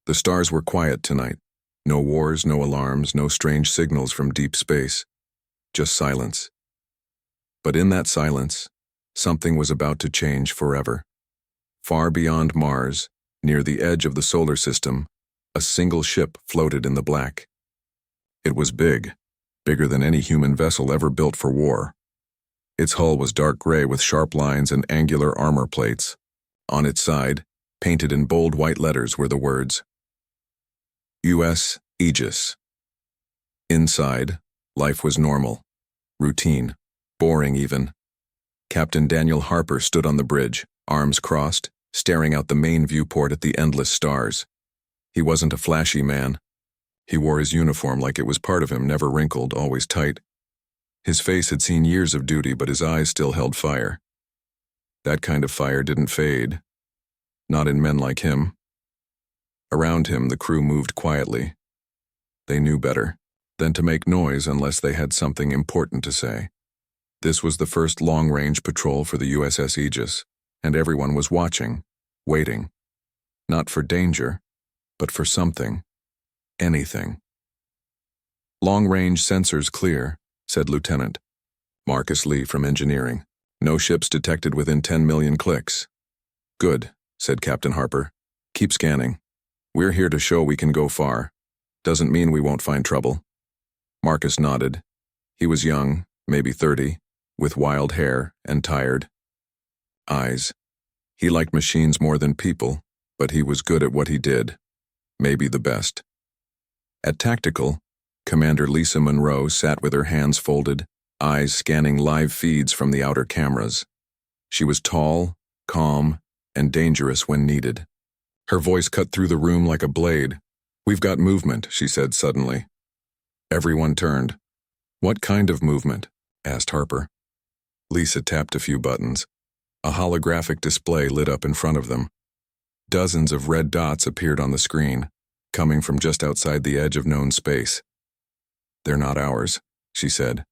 The stars were quiet tonight. No wars, no alarms, no strange signals from deep space. Just silence. But in that silence, something was about to change forever. Far beyond Mars, near the edge of the solar system, a single ship floated in the black. It was big, bigger than any human vessel ever built for war. Its hull was dark gray with sharp lines and angular armor plates. On its side, painted in bold white letters, were the words, U.S. Aegis. Inside, life was normal, routine, boring even. Captain Daniel Harper stood on the bridge, arms crossed, staring out the main viewport at the endless stars. He wasn't a flashy man. He wore his uniform like it was part of him, never wrinkled, always tight. His face had seen years of duty, but his eyes still held fire. That kind of fire didn't fade. Not in men like him. Around him, the crew moved quietly. They knew better than to make noise unless they had something important to say. This was the first long-range patrol for the USS Aegis, and everyone was watching, waiting. Not for danger, but for something. Anything. Long-range sensors clear, said Lieutenant Marcus Lee from Engineering. No ships detected within 10 million clicks. Good, said Captain Harper. Keep scanning. We're here to show we can go far. Doesn't mean we won't find trouble. Marcus nodded. He was young, maybe 30, with wild hair and tired eyes. He liked machines more than people, but he was good at what he did. Maybe the best. At Tactical, Commander Lisa Monroe sat with her hands folded, eyes scanning live feeds from the outer cameras. She was tall, calm, and dangerous when needed. Her voice cut through the room like a blade. We've got movement, she said suddenly. Everyone turned. What kind of movement? Asked Harper. Lisa tapped a few buttons. A holographic display lit up in front of them. Dozens of red dots appeared on the screen, coming from just outside the edge of known space. They're not ours, she said.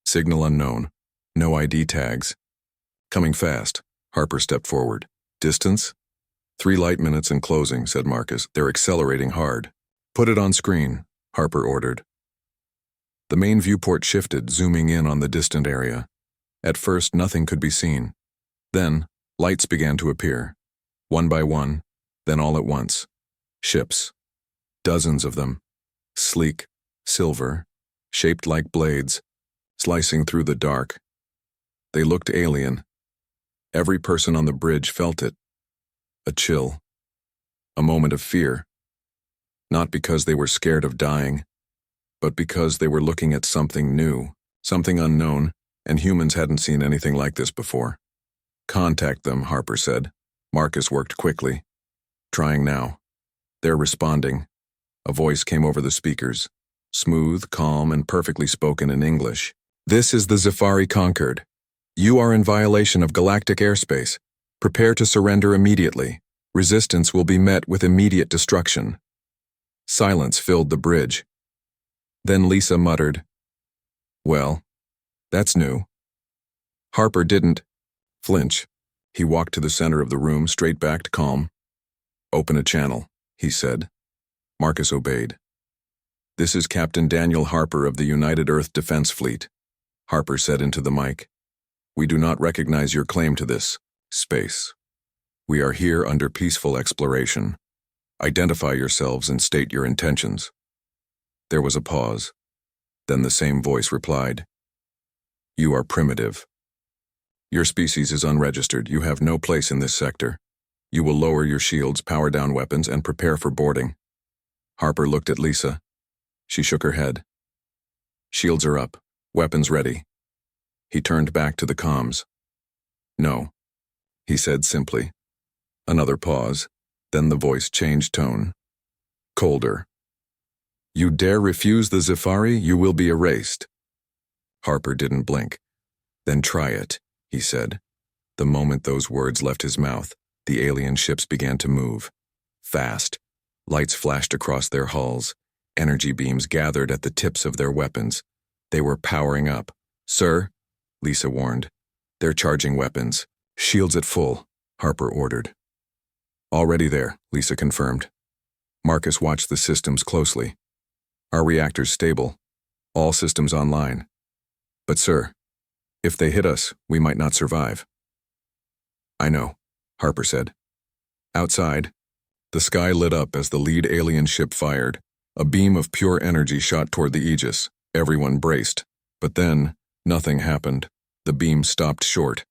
Signal unknown. No ID tags. Coming fast. Harper stepped forward. Distance? 3 light minutes and closing, said Marcus. They're accelerating hard. Put it on screen, Harper ordered. The main viewport shifted, zooming in on the distant area. At first, nothing could be seen. Then, lights began to appear. One by one, then all at once. Ships. Dozens of them. Sleek, silver, shaped like blades, slicing through the dark. They looked alien. Every person on the bridge felt it. A chill. A moment of fear. Not because they were scared of dying, but because they were looking at something new, something unknown, and humans hadn't seen anything like this before. Contact them, Harper said. Marcus worked quickly. Trying now. They're responding. A voice came over the speakers. Smooth, calm, and perfectly spoken in English. This is the Zafari Concord. You are in violation of galactic airspace. Prepare to surrender immediately. Resistance will be met with immediate destruction. Silence filled the bridge. Then Lisa muttered, Well, that's new. Harper didn't flinch. He walked to the center of the room, straight-backed, calm. Open a channel, he said. Marcus obeyed. This is Captain Daniel Harper of the United Earth Defense Fleet, Harper said into the mic. We do not recognize your claim to this space. We are here under peaceful exploration. Identify yourselves and state your intentions. There was a pause. Then the same voice replied. You are primitive. Your species is unregistered. You have no place in this sector. You will lower your shields, power down weapons, and prepare for boarding. Harper looked at Lisa. She shook her head. Shields are up. Weapons ready. He turned back to the comms. No, he said simply. Another pause. Then the voice changed tone. Colder. You dare refuse the Zafari, you will be erased. Harper didn't blink. Then try it, he said. The moment those words left his mouth, the alien ships began to move. Fast. Lights flashed across their hulls. Energy beams gathered at the tips of their weapons. They were powering up. Sir, Lisa warned. They're charging weapons. Shields at full, Harper ordered. Already there, Lisa confirmed. Marcus watched the systems closely. Our reactor's stable. All systems online. But sir, if they hit us, we might not survive. I know, Harper said. Outside, the sky lit up as the lead alien ship fired. A beam of pure energy shot toward the Aegis. Everyone braced. But then, nothing happened. The beam stopped short.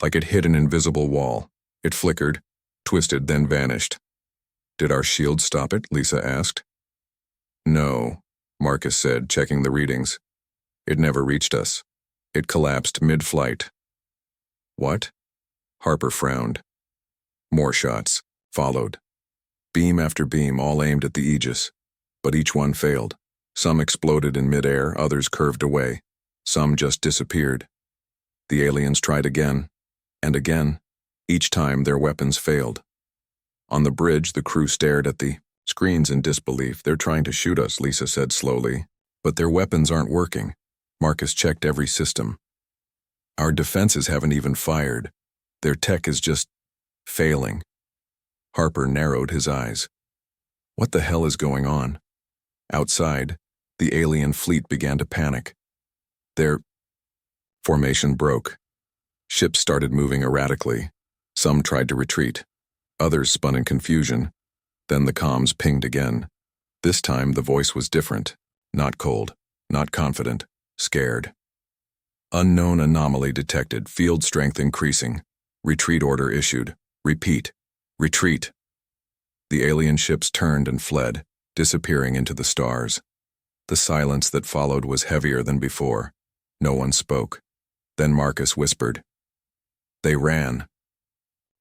Like it hit an invisible wall. It flickered, twisted, then vanished. Did our shield stop it? Lisa asked. No, Marcus said, checking the readings. It never reached us. It collapsed mid-flight. What? Harper frowned. More shots followed. Beam after beam, all aimed at the Aegis. But each one failed. Some exploded in midair, others curved away. Some just disappeared. The aliens tried again, and again. Each time their weapons failed. On the bridge, the crew stared at the screens in disbelief. They're trying to shoot us, Lisa said slowly. But their weapons aren't working. Marcus checked every system. Our defenses haven't even fired. Their tech is just failing. Harper narrowed his eyes. What the hell is going on? Outside, the alien fleet began to panic. Their formation broke. Ships started moving erratically. Some tried to retreat. Others spun in confusion. Then the comms pinged again. This time the voice was different. Not cold, not confident, scared. Unknown anomaly detected, field strength increasing. Retreat order issued. Repeat. Retreat. The alien ships turned and fled, disappearing into the stars. The silence that followed was heavier than before. No one spoke. Then Marcus whispered. They ran.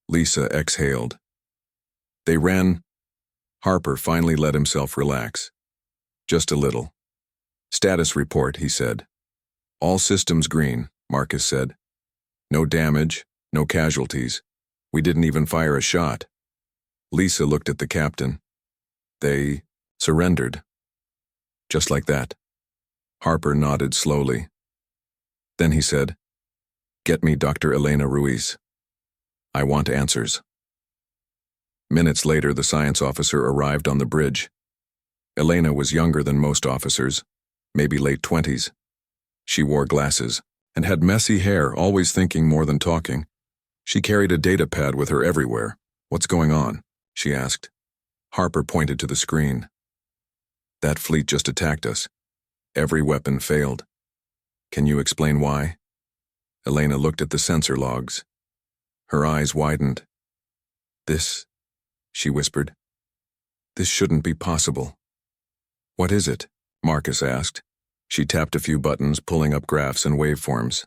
Lisa exhaled. They ran. Harper finally let himself relax. Just a little. Status report, he said. All systems green, Marcus said. No damage, no casualties. We didn't even fire a shot. Lisa looked at the captain. They surrendered. Just like that. Harper nodded slowly. Then he said, Get me Dr. Elena Ruiz. I want answers. Minutes later, the science officer arrived on the bridge. Elena was younger than most officers, maybe late 20s. She wore glasses and had messy hair, always thinking more than talking. She carried a data pad with her everywhere. What's going on? She asked. Harper pointed to the screen. That fleet just attacked us. Every weapon failed. Can you explain why? Elena looked at the sensor logs. Her eyes widened. This, she whispered. This shouldn't be possible. What is it? Marcus asked. She tapped a few buttons, pulling up graphs and waveforms.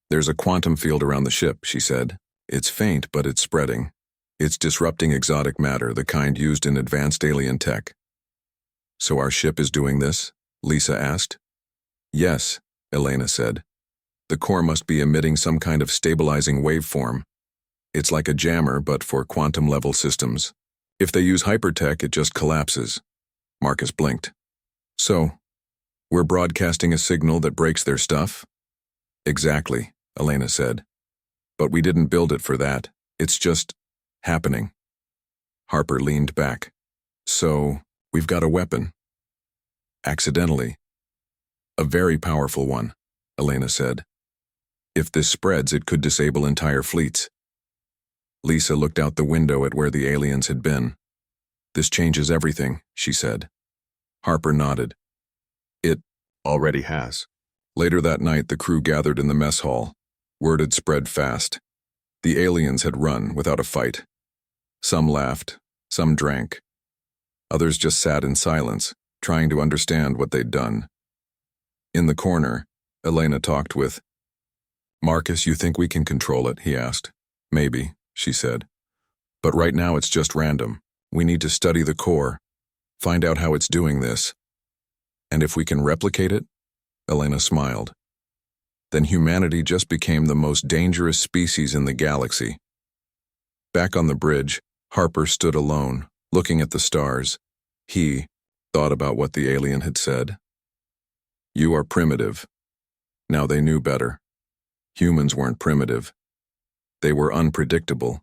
There's a quantum field around the ship, she said. It's faint, but it's spreading. It's disrupting exotic matter, the kind used in advanced alien tech. So our ship is doing this? Lisa asked. Yes, Elena said. The core must be emitting some kind of stabilizing waveform. It's like a jammer, but for quantum-level systems. If they use hypertech, it just collapses. Marcus blinked. So, we're broadcasting a signal that breaks their stuff? Exactly, Elena said. But we didn't build it for that. It's just happening. Harper leaned back. So, we've got a weapon. Accidentally. A very powerful one, Elena said. If this spreads, it could disable entire fleets. Lisa looked out the window at where the aliens had been. This changes everything, she said. Harper nodded. It already has. Later that night, the crew gathered in the mess hall. Word had spread fast. The aliens had run without a fight. Some laughed, some drank. Others just sat in silence, trying to understand what they'd done. In the corner, Elena talked with, Marcus, you think we can control it? He asked. Maybe, she said. But right now it's just random. We need to study the core, find out how it's doing this. And if we can replicate it? Elena smiled. Then humanity just became the most dangerous species in the galaxy. Back on the bridge, Harper stood alone, looking at the stars. He thought about what the alien had said. You are primitive. Now they knew better. Humans weren't primitive. They were unpredictable,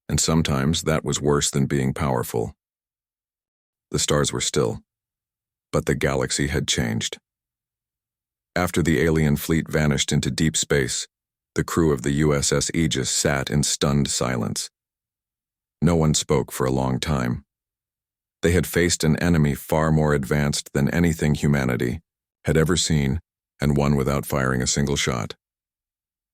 and sometimes that was worse than being powerful. The stars were still. But the galaxy had changed. After the alien fleet vanished into deep space, the crew of the USS Aegis sat in stunned silence. No one spoke for a long time. They had faced an enemy far more advanced than anything humanity had ever seen, and won without firing a single shot.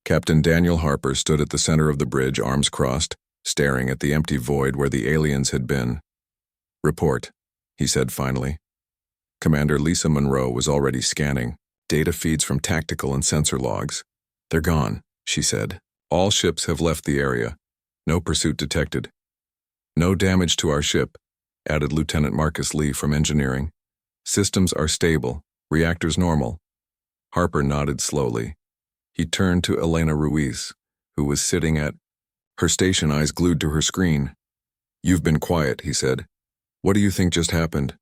Captain Daniel Harper stood at the center of the bridge, arms crossed, staring at the empty void where the aliens had been. "Report," he said finally. Commander Lisa Monroe was already scanning data feeds from tactical and sensor logs. "They're gone," she said. "All ships have left the area. No pursuit detected." "No damage to our ship," added Lieutenant Marcus Lee from engineering. "Systems are stable, reactors normal." Harper nodded slowly. He turned to Elena Ruiz, who was sitting at her station, eyes glued to her screen. "You've been quiet," he said. "What do you think just happened?"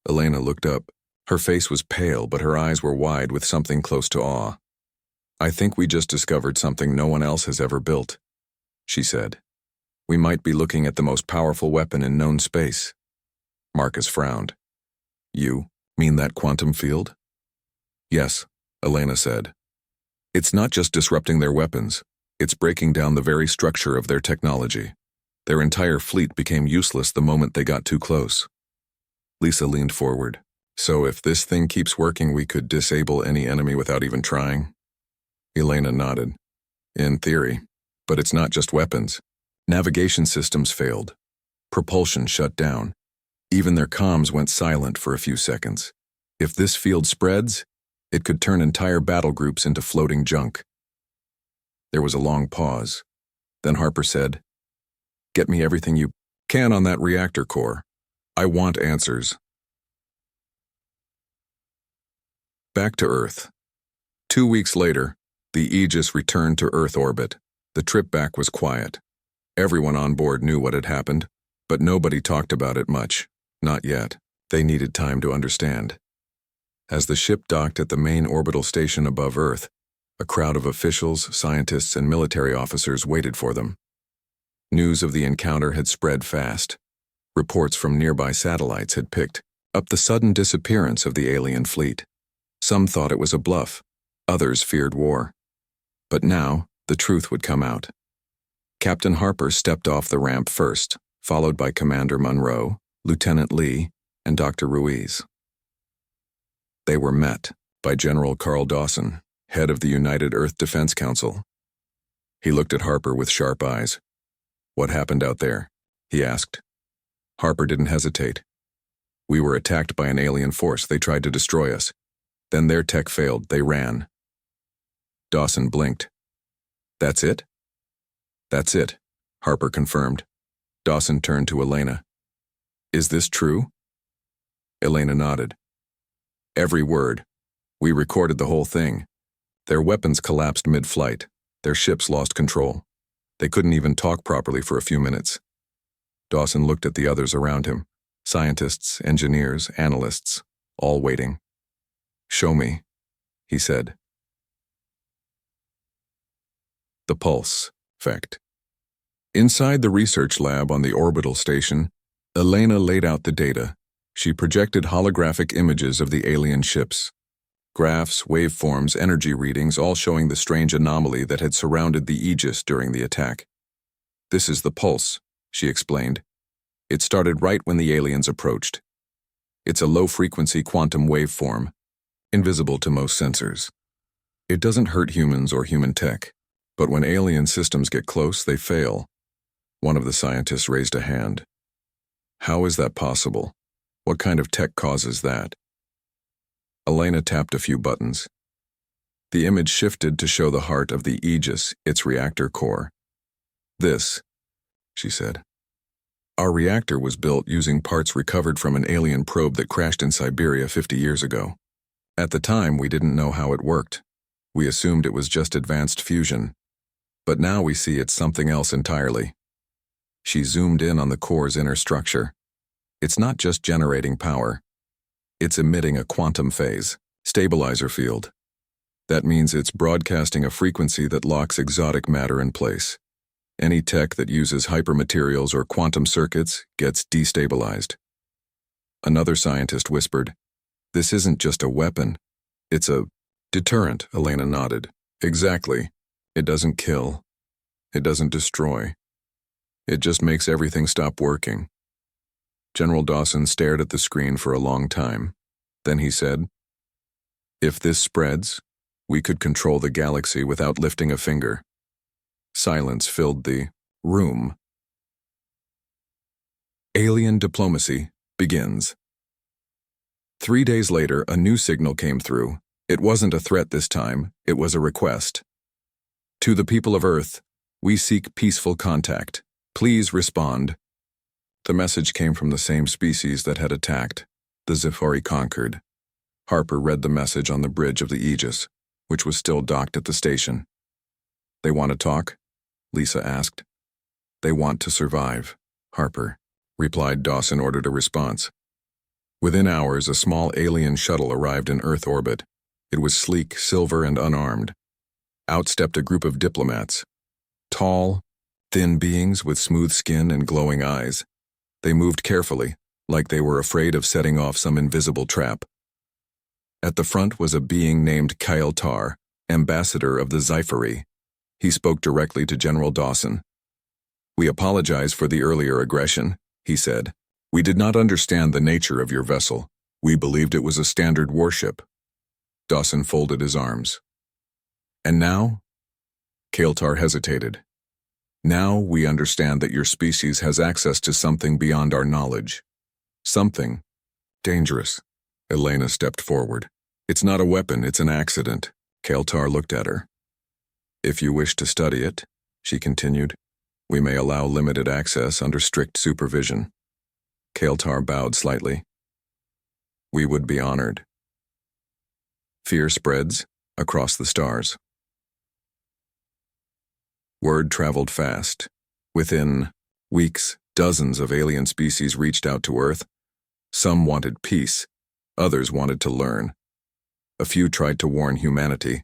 Elena looked up. Her face was pale, but her eyes were wide with something close to awe. "I think we just discovered something no one else has ever built," she said. "We might be looking at the most powerful weapon in known space." Marcus frowned. "You mean that quantum field?" "Yes," Elena said. "It's not just disrupting their weapons, it's breaking down the very structure of their technology. Their entire fleet became useless the moment they got too close." Lisa leaned forward. "So if this thing keeps working, we could disable any enemy without even trying?" Elena nodded. "In theory, but it's not just weapons. Navigation systems failed. Propulsion shut down. Even their comms went silent for a few seconds. If this field spreads, it could turn entire battle groups into floating junk." There was a long pause. Then Harper said, "Get me everything you can on that reactor core. I want answers." Back to Earth. 2 weeks later, the Aegis returned to Earth orbit. The trip back was quiet. Everyone on board knew what had happened, but nobody talked about it much. Not yet. They needed time to understand. As the ship docked at the main orbital station above Earth, a crowd of officials, scientists, and military officers waited for them. News of the encounter had spread fast. Reports from nearby satellites had picked up the sudden disappearance of the alien fleet. Some thought it was a bluff. Others feared war. But now, the truth would come out. Captain Harper stepped off the ramp first, followed by Commander Monroe, Lieutenant Lee, and Dr. Ruiz. They were met by General Carl Dawson, head of the United Earth Defense Council. He looked at Harper with sharp eyes. "What happened out there?" he asked. Harper didn't hesitate. "We were attacked by an alien force. They tried to destroy us. Then their tech failed. They ran." Dawson blinked. "That's it?" "That's it," Harper confirmed. Dawson turned to Elena. "Is this true?" Elena nodded. "Every word. We recorded the whole thing. Their weapons collapsed mid-flight. Their ships lost control. They couldn't even talk properly for a few minutes." Dawson looked at the others around him. Scientists, engineers, analysts, all waiting. "Show me," he said. The pulse effect. Inside the research lab on the orbital station, Elena laid out the data. She projected holographic images of the alien ships. Graphs, waveforms, energy readings, all showing the strange anomaly that had surrounded the Aegis during the attack. "This is the pulse," she explained. "It started right when the aliens approached. It's a low-frequency quantum waveform, invisible to most sensors. It doesn't hurt humans or human tech, but when alien systems get close, they fail." One of the scientists raised a hand. "How is that possible? What kind of tech causes that?" Elena tapped a few buttons. The image shifted to show the heart of the Aegis, its reactor core. "This," she said. "Our reactor was built using parts recovered from an alien probe that crashed in Siberia 50 years ago. At the time, we didn't know how it worked. We assumed it was just advanced fusion. But now we see it's something else entirely." She zoomed in on the core's inner structure. It's not just generating power. It's emitting a quantum phase, stabilizer field. That means it's broadcasting a frequency that locks exotic matter in place. Any tech that uses hypermaterials or quantum circuits gets destabilized. Another scientist whispered, "This isn't just a weapon. It's a deterrent," Elena nodded. "Exactly. It doesn't kill. It doesn't destroy. It just makes everything stop working." General Dawson stared at the screen for a long time. Then he said, "If this spreads, we could control the galaxy without lifting a finger." Silence filled the room. Alien diplomacy begins. 3 days later, a new signal came through. It wasn't a threat this time, it was a request. "To the people of Earth, we seek peaceful contact. Please respond." The message came from the same species that had attacked, the Zephyri conquered. Harper read the message on the bridge of the Aegis, which was still docked at the station. "They want to talk?" Lisa asked. "They want to survive, Harper," replied Dawson, ordered a response. Within hours, a small alien shuttle arrived in Earth orbit. It was sleek, silver, and unarmed. Out stepped a group of diplomats. Tall, thin beings with smooth skin and glowing eyes. They moved carefully, like they were afraid of setting off some invisible trap. At the front was a being named Kyle Tar, ambassador of the Zephyri. He spoke directly to General Dawson. "We apologize for the earlier aggression," he said. "We did not understand the nature of your vessel. We believed it was a standard warship." Dawson folded his arms. "And now?" Kael'tar hesitated. "Now we understand that your species has access to something beyond our knowledge. Something dangerous." Elena stepped forward. "It's not a weapon, it's an accident." Kael'tar looked at her. "If you wish to study it," she continued, "we may allow limited access under strict supervision." Kael'tar bowed slightly. "We would be honored." Fear spreads across the stars. Word traveled fast. Within weeks, dozens of alien species reached out to Earth. Some wanted peace, others wanted to learn. A few tried to warn humanity.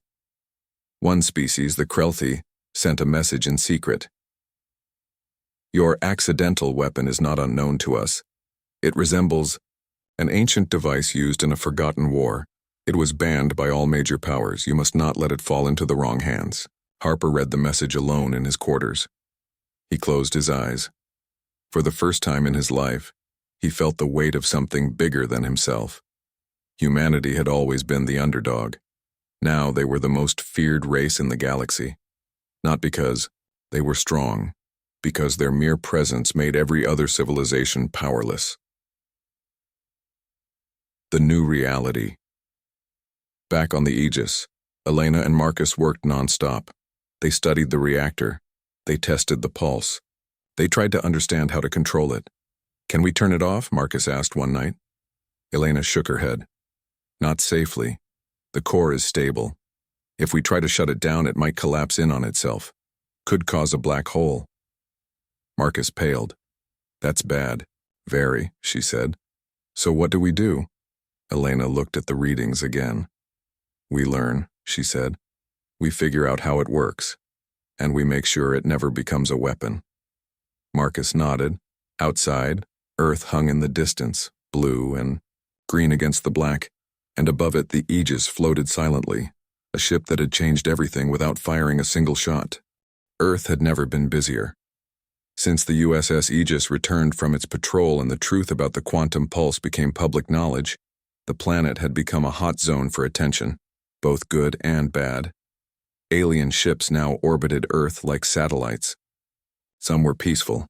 One species, the Krelthi, sent a message in secret. "Your accidental weapon is not unknown to us. It resembles an ancient device used in a forgotten war. It was banned by all major powers. You must not let it fall into the wrong hands." Harper read the message alone in his quarters. He closed his eyes. For the first time in his life, he felt the weight of something bigger than himself. Humanity had always been the underdog. Now they were the most feared race in the galaxy. Not because they were strong, because their mere presence made every other civilization powerless. The new reality. Back on the Aegis, Elena and Marcus worked nonstop. They studied the reactor. They tested the pulse. They tried to understand how to control it. "Can we turn it off?" Marcus asked one night. Elena shook her head. "Not safely. The core is stable. If we try to shut it down, it might collapse in on itself. Could cause a black hole." Marcus paled. "That's bad. Very," she said. "So what do we do?" Elena looked at the readings again. "We learn," she said. "We figure out how it works, and we make sure it never becomes a weapon." Marcus nodded. Outside, Earth hung in the distance, blue and green against the black, and above it the Aegis floated silently, a ship that had changed everything without firing a single shot. Earth had never been busier. Since the USS Aegis returned from its patrol and the truth about the quantum pulse became public knowledge, the planet had become a hot zone for attention, both good and bad. Alien ships now orbited Earth like satellites. Some were peaceful.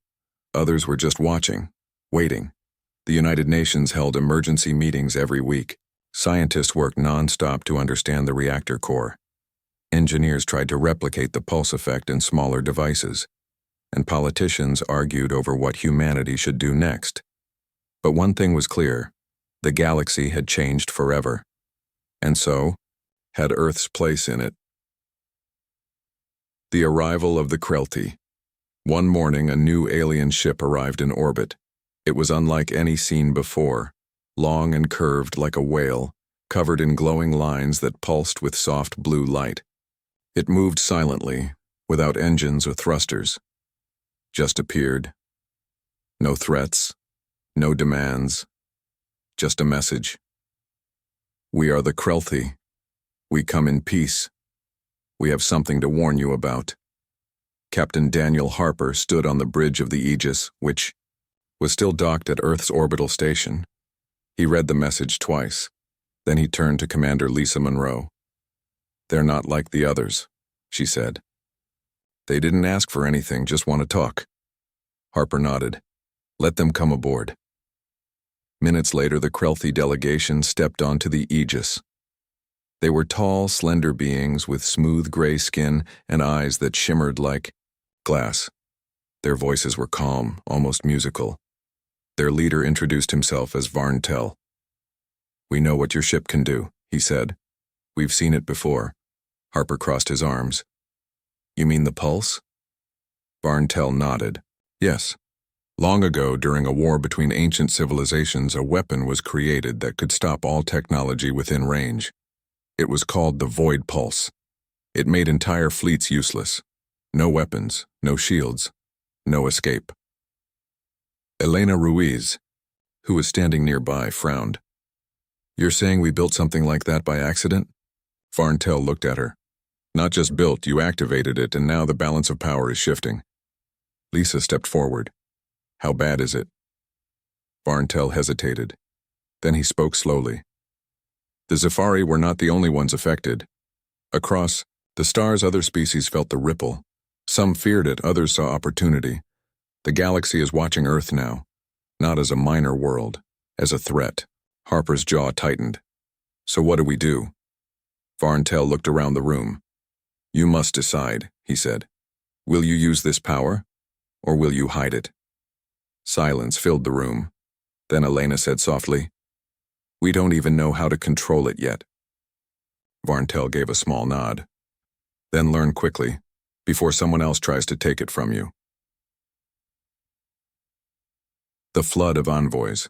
Others were just watching, waiting. The United Nations held emergency meetings every week. Scientists worked non-stop to understand the reactor core. Engineers tried to replicate the pulse effect in smaller devices. And politicians argued over what humanity should do next. But one thing was clear: the galaxy had changed forever. And so, had Earth's place in it. The arrival of the Krelthi. One morning, a new alien ship arrived in orbit. It was unlike any seen before, long and curved like a whale, covered in glowing lines that pulsed with soft blue light. It moved silently, without engines or thrusters. Just appeared. No threats, no demands, Just a message. We are the Krelthi. We come in peace. We have something to warn you about. Captain Daniel Harper stood on the bridge of the Aegis, which was still docked at Earth's orbital station. He read the message twice. Then he turned to Commander Lisa Monroe. "They're not like the others," she said. "They didn't ask for anything, just want to talk." Harper nodded. "Let them come aboard." Minutes later, the Krelthi delegation stepped onto the Aegis. They were tall, slender beings with smooth gray skin and eyes that shimmered like glass. Their voices were calm, almost musical. Their leader introduced himself as Varntel. "We know what your ship can do," he said. "We've seen it before." Harper crossed his arms. "You mean the pulse?" Varntel nodded. "Yes. Long ago, during a war between ancient civilizations, a weapon was created that could stop all technology within range. It was called the Void Pulse. It made entire fleets useless. No weapons, no shields, no escape." Elena Ruiz, who was standing nearby, frowned. "You're saying we built something like that by accident?" Varntel looked at her. "Not just built, you activated it, and now the balance of power is shifting." Lisa stepped forward. "How bad is it?" Varntel hesitated. Then he spoke slowly. "The Zephyri were not the only ones affected. Across the stars, other species felt the ripple. Some feared it, others saw opportunity. The galaxy is watching Earth now, not as a minor world, as a threat." Harper's jaw tightened. "So what do we do?" Varntel looked around the room. "You must decide," he said. "Will you use this power, or will you hide it?" Silence filled the room. Then Elena said softly, "We don't even know how to control it yet." Varntel gave a small nod. "Then learn quickly, before someone else tries to take it from you." The flood of envoys.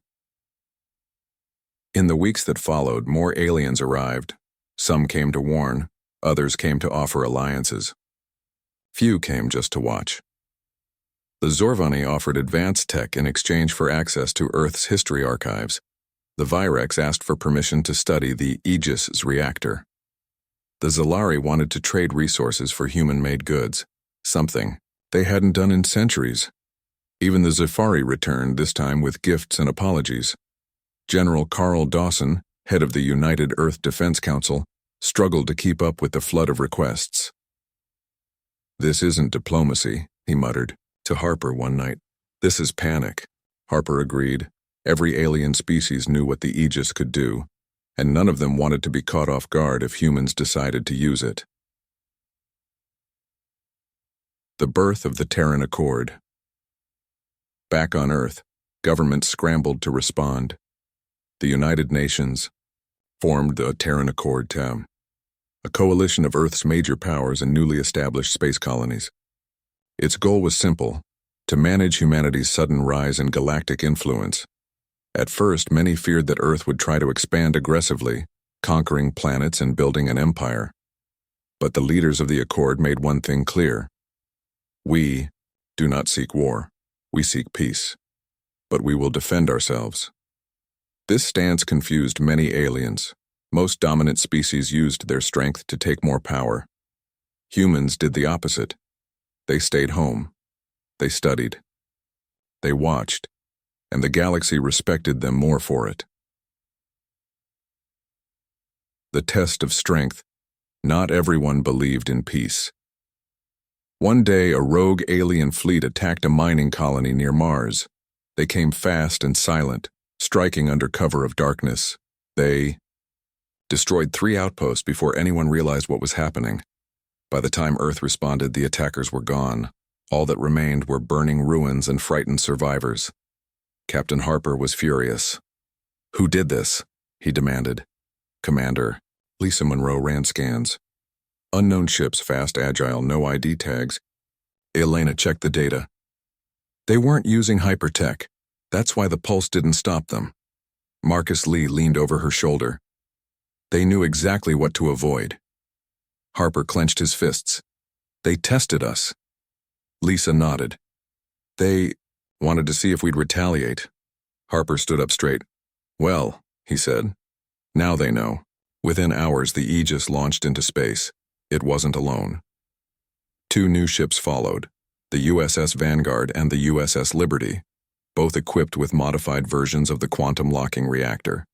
In the weeks that followed, more aliens arrived. Some came to warn, others came to offer alliances. Few came just to watch. The Zorvani offered advanced tech in exchange for access to Earth's history archives. The Virex asked for permission to study the Aegis's reactor. The Zalari wanted to trade resources for human-made goods, something they hadn't done in centuries. Even the Zephyri returned, this time with gifts and apologies. General Carl Dawson, head of the United Earth Defense Council, struggled to keep up with the flood of requests. "This isn't diplomacy," he muttered to Harper one night. "This is panic." Harper agreed. Every alien species knew what the Aegis could do, and none of them wanted to be caught off guard if humans decided to use it. The birth of the Terran Accord. Back on Earth, governments scrambled to respond. The United Nations formed the Terran Accord TAM, a coalition of Earth's major powers and newly established space colonies. Its goal was simple: to manage humanity's sudden rise in galactic influence. At first, many feared that Earth would try to expand aggressively, conquering planets and building an empire. But the leaders of the Accord made one thing clear: we do not seek war, we seek peace. But we will defend ourselves. This stance confused many aliens. Most dominant species used their strength to take more power. Humans did the opposite. They stayed home. They studied. They watched, and the galaxy respected them more for it. The test of strength. Not everyone believed in peace. One day, a rogue alien fleet attacked a mining colony near Mars. They came fast and silent, striking under cover of darkness. They destroyed 3 outposts before anyone realized what was happening. By the time Earth responded, the attackers were gone. All that remained were burning ruins and frightened survivors. Captain Harper was furious. "Who did this?" he demanded. "Commander." Lisa Monroe ran scans. "Unknown ships, fast, agile, no ID tags." Elena checked the data. "They weren't using hypertech. That's why the pulse didn't stop them." Marcus Lee leaned over her shoulder. "They knew exactly what to avoid." Harper clenched his fists. "They tested us." Lisa nodded. "They wanted to see if we'd retaliate." Harper stood up straight. Well, he said. Now they know. Within hours, the Aegis launched into space. It wasn't alone. 2 new ships followed, the USS Vanguard and the USS Liberty, both equipped with modified versions of the quantum locking reactor.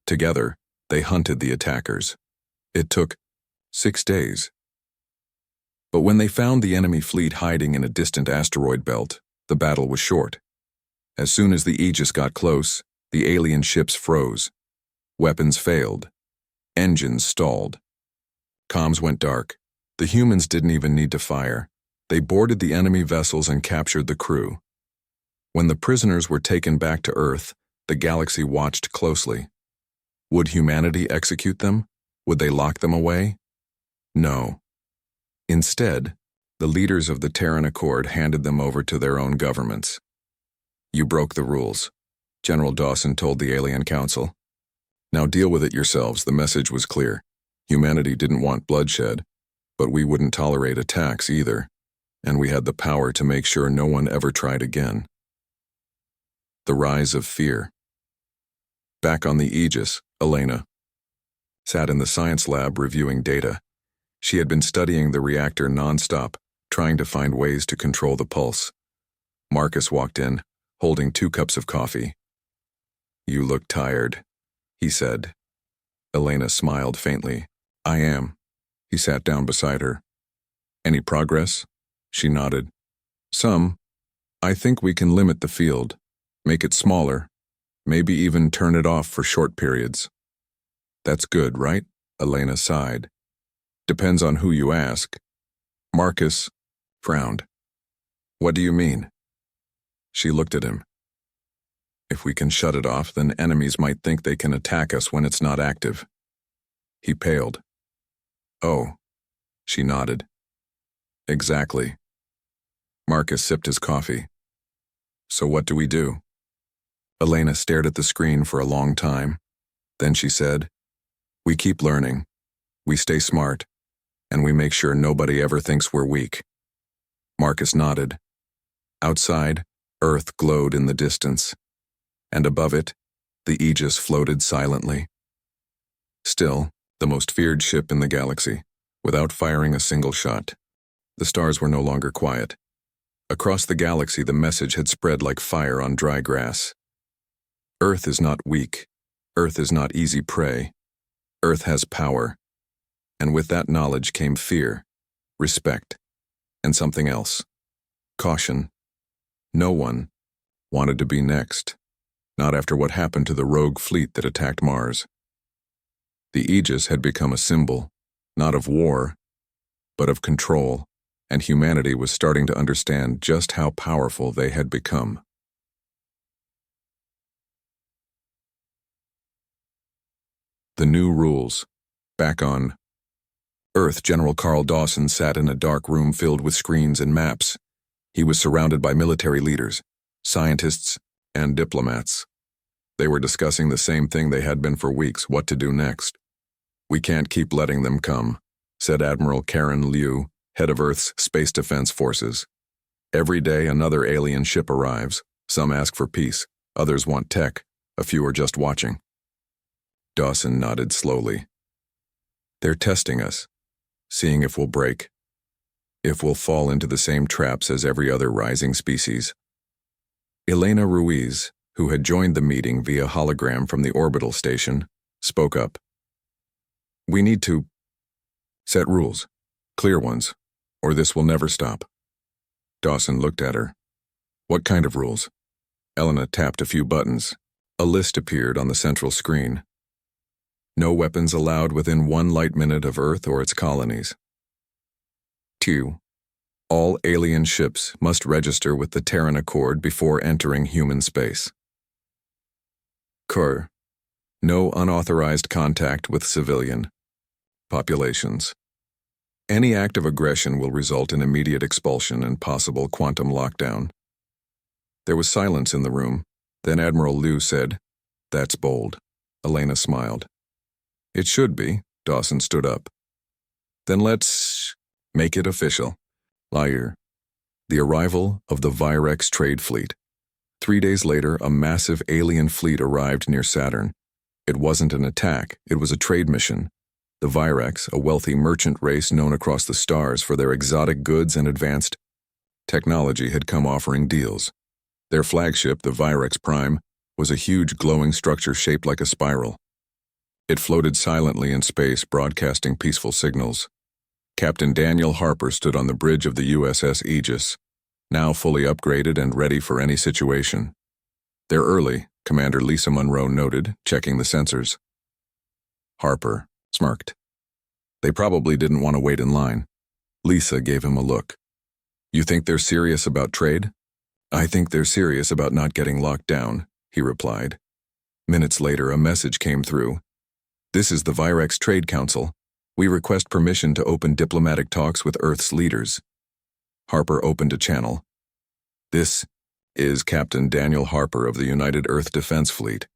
Together, they hunted the attackers. It took 6 days. But when they found the enemy fleet hiding in a distant asteroid belt, the battle was short. As soon as the Aegis got close, the alien ships froze. Weapons failed. Engines stalled. Comms went dark. The humans didn't even need to fire. They boarded the enemy vessels and captured the crew. When the prisoners were taken back to Earth, the galaxy watched closely. Would humanity execute them? Would they lock them away? No. Instead, the leaders of the Terran Accord handed them over to their own governments. You broke the rules, General Dawson told the Alien Council. Now deal with it yourselves. The message was clear. Humanity didn't want bloodshed, but we wouldn't tolerate attacks either, and we had the power to make sure no one ever tried again. The rise of fear. Back on the Aegis, Elena sat in the science lab reviewing data. She had been studying the reactor nonstop, trying to find ways to control the pulse. Marcus walked in, holding 2 cups of coffee. You look tired, he said. Elena smiled faintly. I am. He sat down beside her. Any progress? She nodded. Some. I think we can limit the field, make it smaller, maybe even turn it off for short periods. That's good, right? Elena sighed. Depends on who you ask. Marcus frowned. What do you mean? She looked at him. If we can shut it off, then enemies might think they can attack us when it's not active. He paled. Oh, she nodded. Exactly. Marcus sipped his coffee. So what do we do? Elena stared at the screen for a long time. Then she said, we keep learning. We stay smart. And we make sure nobody ever thinks we're weak. Marcus nodded. Outside, Earth glowed in the distance. And above it, the Aegis floated silently. Still, the most feared ship in the galaxy, without firing a single shot. The stars were no longer quiet. Across the galaxy, the message had spread like fire on dry grass. Earth is not weak. Earth is not easy prey. Earth has power. And with that knowledge came fear, respect, and something else. Caution. No one wanted to be next, not after what happened to the rogue fleet that attacked Mars. The Aegis had become a symbol, not of war, but of control, and humanity was starting to understand just how powerful they had become. The new rules. Back on Earth, General Carl Dawson sat in a dark room filled with screens and maps. He was surrounded by military leaders, scientists, and diplomats. They were discussing the same thing they had been for weeks, what to do next. We can't keep letting them come, said Admiral Karen Liu, head of Earth's Space Defense Forces. Every day another alien ship arrives. Some ask for peace, others want tech, a few are just watching. Dawson nodded slowly. They're testing us, seeing if we'll break, if we'll fall into the same traps as every other rising species. Elena Ruiz, who had joined the meeting via hologram from the orbital station, spoke up. We need to set rules, clear ones, or this will never stop. Dawson looked at her. What kind of rules? Elena tapped a few buttons. A list appeared on the central screen. No weapons allowed within 1 light minute of Earth or its colonies. 2. All alien ships must register with the Terran Accord before entering human space. Cur. No unauthorized contact with civilian populations. Any act of aggression will result in immediate expulsion and possible quantum lockdown. There was silence in the room. Then Admiral Liu said, That's bold. Elena smiled. It should be. Dawson stood up. Then let's make it official. Liar. The arrival of the Virex trade fleet. 3 days later, a massive alien fleet arrived near Saturn. It wasn't an attack, it was a trade mission. The Virex, a wealthy merchant race known across the stars for their exotic goods and advanced technology, had come offering deals. Their flagship, the Virex Prime, was a huge glowing structure shaped like a spiral. It floated silently in space, broadcasting peaceful signals. Captain Daniel Harper stood on the bridge of the USS Aegis, now fully upgraded and ready for any situation. "They're early," Commander Lisa Monroe noted, checking the sensors. Harper smirked. "They probably didn't want to wait in line." Lisa gave him a look. "You think they're serious about trade?" "I think they're serious about not getting locked down," he replied. Minutes later, a message came through. "This is the Virex Trade Council. We request permission to open diplomatic talks with Earth's leaders." Harper opened a channel. "This is Captain Daniel Harper of the United Earth Defense Fleet.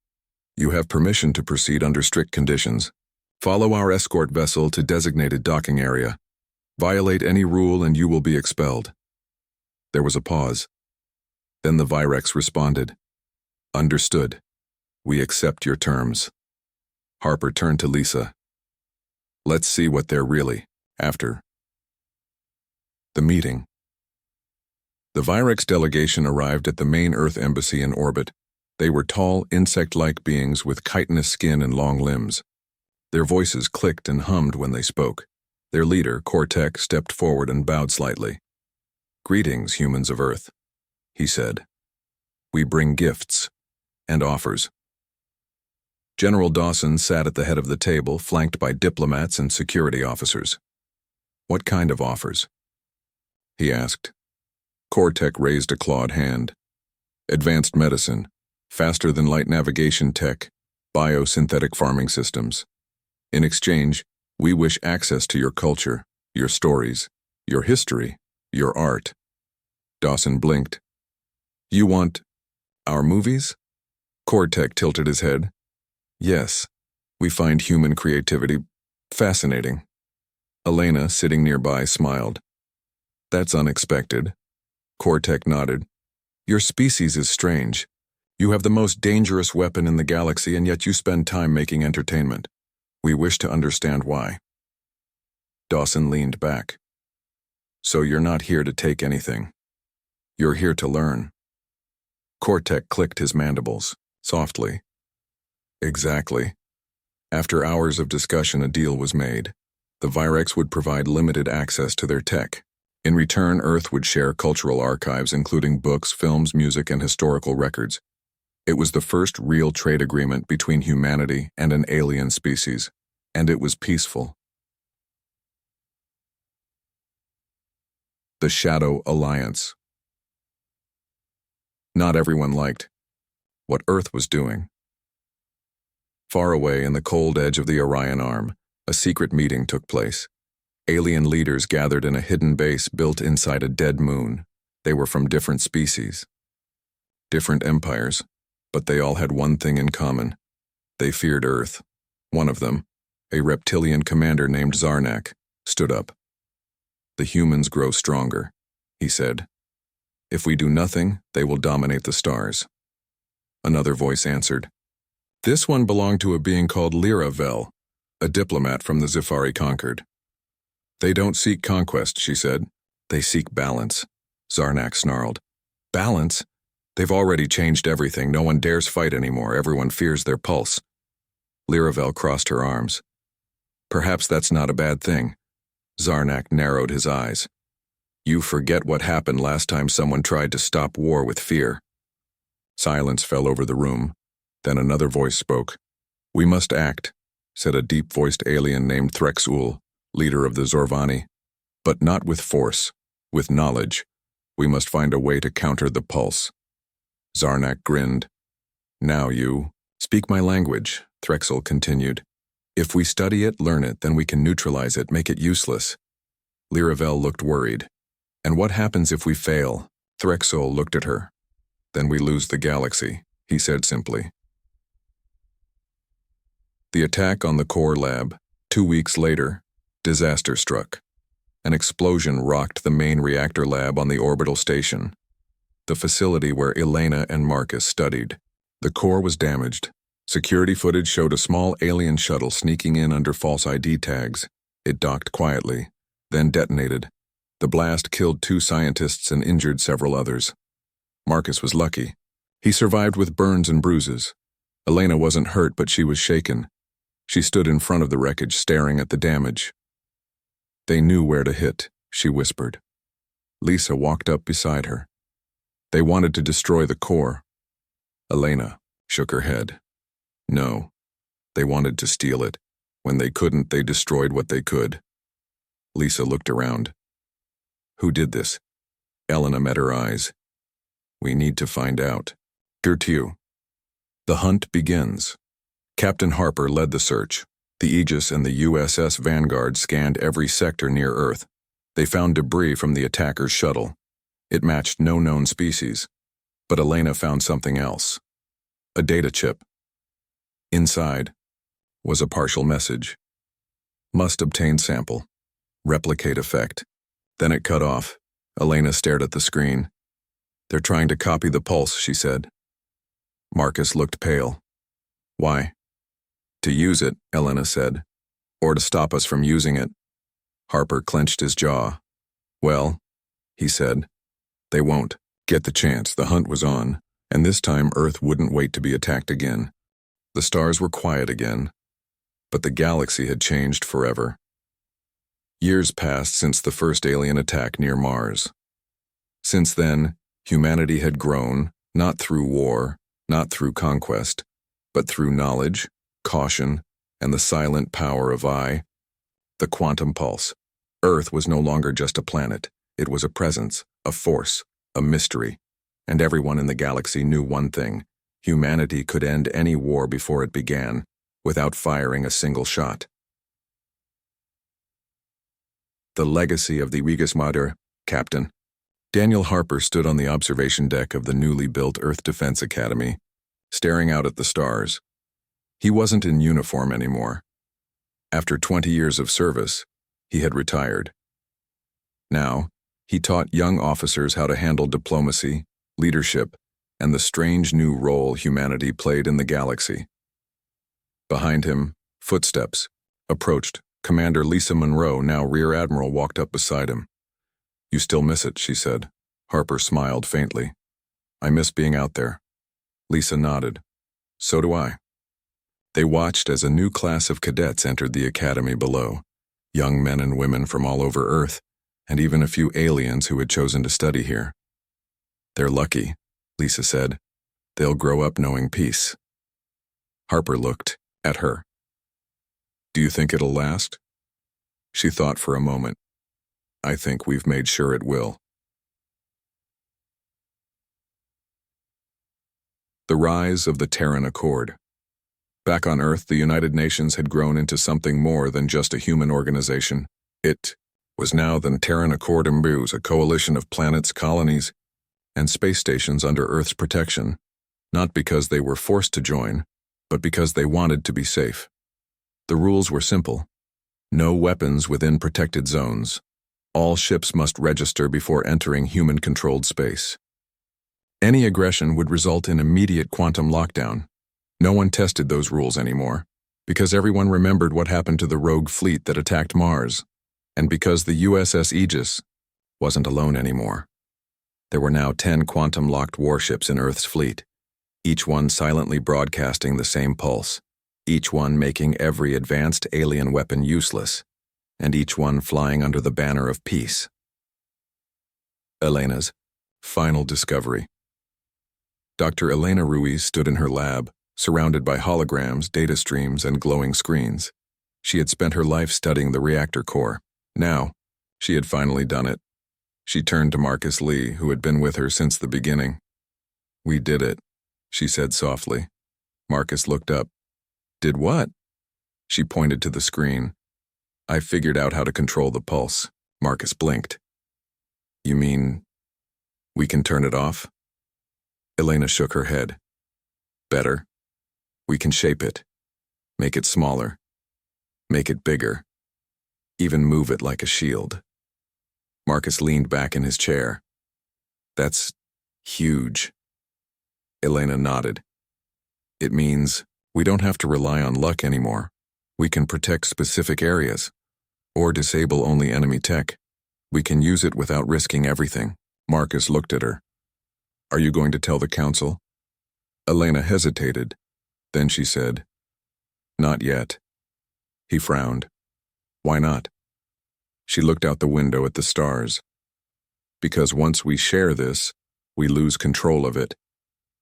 You have permission to proceed under strict conditions. Follow our escort vessel to designated docking area. Violate any rule and you will be expelled." There was a pause. Then the Virex responded. "Understood. We accept your terms." Harper turned to Lisa. "Let's see what they're really after." The meeting. The Virex delegation arrived at the main Earth embassy in orbit. They were tall, insect-like beings with chitinous skin and long limbs. Their voices clicked and hummed when they spoke. Their leader, Cortec, stepped forward and bowed slightly. "Greetings, humans of Earth," he said. "We bring gifts and offers." General Dawson sat at the head of the table, flanked by diplomats and security officers. "What kind of offers?" he asked. Cortec raised a clawed hand. "Advanced medicine, faster-than-light navigation tech, biosynthetic farming systems. In exchange, we wish access to your culture, your stories, your history, your art." Dawson blinked. "You want our movies?" Cortec tilted his head. "Yes, we find human creativity fascinating." Elena, sitting nearby, smiled. "That's unexpected." Cortec nodded. "Your species is strange. You have the most dangerous weapon in the galaxy, and yet you spend time making entertainment. We wish to understand why." Dawson leaned back. "So you're not here to take anything. You're here to learn." Cortec clicked his mandibles, softly. "Exactly." After hours of discussion, a deal was made. The Virex would provide limited access to their tech. In return, Earth would share cultural archives including books, films, music, and historical records. It was the first real trade agreement between humanity and an alien species, and it was peaceful. The Shadow Alliance. Not everyone liked what Earth was doing. Far away in the cold edge of the Orion Arm, a secret meeting took place. Alien leaders gathered in a hidden base built inside a dead moon. They were from different species, different empires, but they all had one thing in common. They feared Earth. One of them, a reptilian commander named Zarnak, stood up. "The humans grow stronger," he said. "If we do nothing, they will dominate the stars." Another voice answered. This one belonged to a being called Lyravel, a diplomat from the Zifari conquered. "They don't seek conquest," she said. "They seek balance," Zarnak snarled. "Balance? They've already changed everything. No one dares fight anymore. Everyone fears their pulse." Lyravel crossed her arms. "Perhaps that's not a bad thing." Zarnak narrowed his eyes. "You forget what happened last time someone tried to stop war with fear." Silence fell over the room. Then another voice spoke. "We must act," said a deep-voiced alien named Threxul, leader of the Zorvani. "But not with force, with knowledge. We must find a way to counter the pulse." Zarnak grinned. "Now you speak my language," Threxul continued. "If we study it, learn it, then we can neutralize it, make it useless." Lyravel looked worried. "And what happens if we fail?" Threxul looked at her. "Then we lose the galaxy," he said simply. The attack on the core lab. 2 weeks later, disaster struck. An explosion rocked the main reactor lab on the orbital station. the facility where Elena and Marcus studied. The core was damaged. Security footage showed a small alien shuttle sneaking in under false ID tags. It docked quietly, then detonated. The blast killed 2 scientists and injured several others. Marcus was lucky. He survived with burns and bruises. Elena wasn't hurt, but she was shaken. She stood in front of the wreckage, staring at the damage. "They knew where to hit," she whispered. Lisa walked up beside her. "They wanted to destroy the core." Elena shook her head. "No, they wanted to steal it. When they couldn't, they destroyed what they could." Lisa looked around. "Who did this?" Elena met her eyes. "We need to find out." Gertiu. The hunt begins. Captain Harper led the search. The Aegis and the USS Vanguard scanned every sector near Earth. They found debris from the attacker's shuttle. It matched no known species. But Elena found something else. A data chip. Inside was a partial message. "Must obtain sample. Replicate effect." Then it cut off. Elena stared at the screen. "They're trying to copy the pulse," she said. Marcus looked pale. "Why?" "To use it," Elena said. "Or to stop us from using it." Harper clenched his jaw. "Well," he said, "they won't get the chance." The hunt was on, and this time Earth wouldn't wait to be attacked again. The stars were quiet again, but the galaxy had changed forever. Years passed since the first alien attack near Mars. Since then, humanity had grown, not through war, not through conquest, but through knowledge, caution, and the silent power of the quantum pulse. Earth was no longer just a planet. It was a presence, a force, a mystery. And everyone in the galaxy knew one thing: humanity could end any war before it began, without firing a single shot. The legacy of the Regis Mater, Captain. Daniel Harper stood on the observation deck of the newly built Earth Defense Academy, staring out at the stars. He wasn't in uniform anymore. After 20 years of service, he had retired. Now, he taught young officers how to handle diplomacy, leadership, and the strange new role humanity played in the galaxy. Behind him, footsteps approached. Commander Lisa Monroe, now Rear Admiral, walked up beside him. "You still miss it," she said. Harper smiled faintly. "I miss being out there." Lisa nodded. "So do I." They watched as a new class of cadets entered the academy below, young men and women from all over Earth, and even a few aliens who had chosen to study here. "They're lucky," Lisa said. "They'll grow up knowing peace." Harper looked at her. "Do you think it'll last?" She thought for a moment. "I think we've made sure it will." The rise of the Terran Accord. Back on Earth, the United Nations had grown into something more than just a human organization. It was now the Terran Accord Imbues, a coalition of planets, colonies, and space stations under Earth's protection, not because they were forced to join, but because they wanted to be safe. The rules were simple. No weapons within protected zones. All ships must register before entering human-controlled space. Any aggression would result in immediate quantum lockdown. No one tested those rules anymore, because everyone remembered what happened to the rogue fleet that attacked Mars, and because the USS Aegis wasn't alone anymore. There were now 10 quantum-locked warships in Earth's fleet, each one silently broadcasting the same pulse, each one making every advanced alien weapon useless, and each one flying under the banner of peace. Elena's final discovery. Dr. Elena Ruiz stood in her lab, surrounded by holograms, data streams, and glowing screens. She had spent her life studying the reactor core. Now, she had finally done it. She turned to Marcus Lee, who had been with her since the beginning. "We did it," she said softly. Marcus looked up. "Did what?" She pointed to the screen. "I figured out how to control the pulse." Marcus blinked. "You mean we can turn it off?" Elena shook her head. "Better. We can shape it, make it smaller, make it bigger, even move it like a shield." Marcus leaned back in his chair. "That's Huge. Elena nodded. It means we don't have to rely on luck anymore. We can protect specific areas, or disable only enemy tech. We can use it without risking everything. Marcus looked at her. Are you going to tell the council? Elena hesitated. Then she said, Not yet. He frowned. Why not? She looked out the window at the stars. Because once we share this, we lose control of it.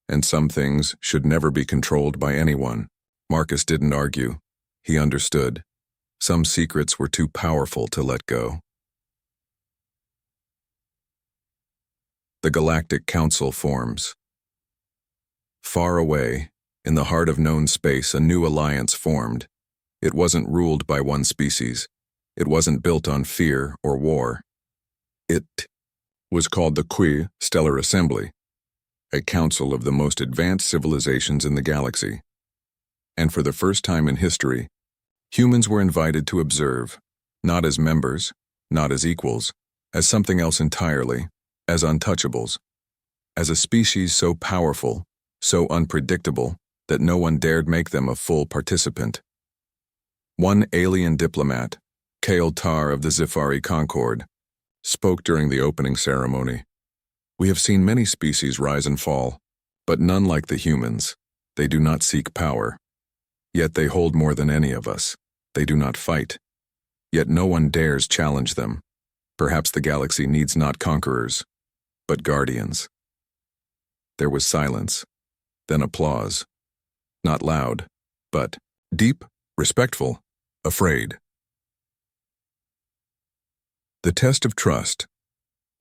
And some things should never be controlled by anyone. Marcus didn't argue. He understood. Some secrets were too powerful to let go. The Galactic Council forms. Far away, in the heart of known space, a new alliance formed. It wasn't ruled by one species. It wasn't built on fear or war. It was called the HFY Stellar Assembly, a council of the most advanced civilizations in the galaxy. And for the first time in history, humans were invited to observe, not as members, not as equals, as something else entirely, as untouchables, as a species so powerful, so unpredictable, that no one dared make them a full participant. One alien diplomat, Kale Tar of the Zifari Concord, spoke during the opening ceremony. We have seen many species rise and fall, but none like the humans. They do not seek power. Yet they hold more than any of us. They do not fight. Yet no one dares challenge them. Perhaps the galaxy needs not conquerors, but guardians. There was silence, then applause. Not loud, but deep, respectful, afraid. The test of trust.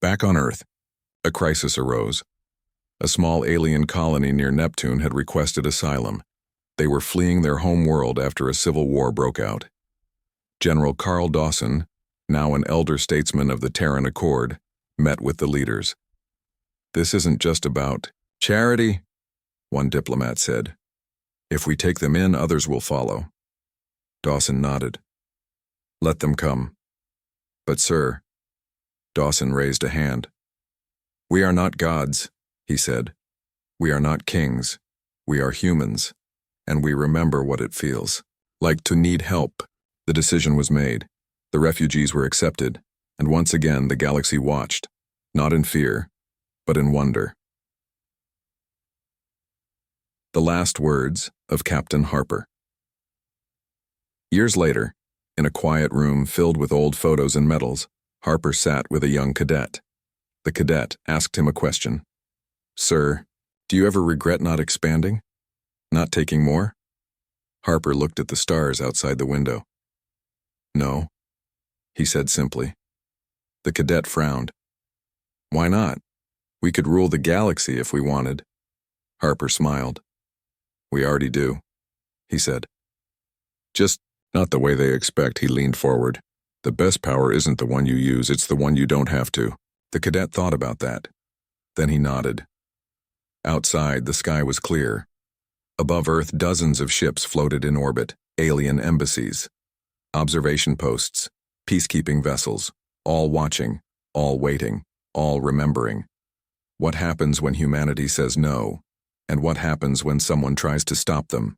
Back on Earth, a crisis arose. A small alien colony near Neptune had requested asylum. They were fleeing their home world after a civil war broke out. General Carl Dawson, now an elder statesman of the Terran Accord, met with the leaders. This isn't just about charity, one diplomat said. If we take them in, others will follow. Dawson nodded. Let them come. But sir, Dawson raised a hand. We are not gods, he said. We are not kings. We are humans, and we remember what it feels like to need help. The decision was made. The refugees were accepted, and once again the galaxy watched, not in fear, but in wonder. The last words of Captain Harper. Years later, in a quiet room filled with old photos and medals, Harper sat with a young cadet. The cadet asked him a question. Sir, do you ever regret not expanding? Not taking more? Harper looked at the stars outside the window. No, he said simply. The cadet frowned. Why not? We could rule the galaxy if we wanted. Harper smiled. We already do, he said. Just not the way they expect, he leaned forward. The best power isn't the one you use, it's the one you don't have to. The cadet thought about that. Then he nodded. Outside, the sky was clear. Above Earth, dozens of ships floated in orbit, alien embassies, observation posts, peacekeeping vessels, all watching, all waiting, all remembering. What happens when humanity says no, and what happens when someone tries to stop them?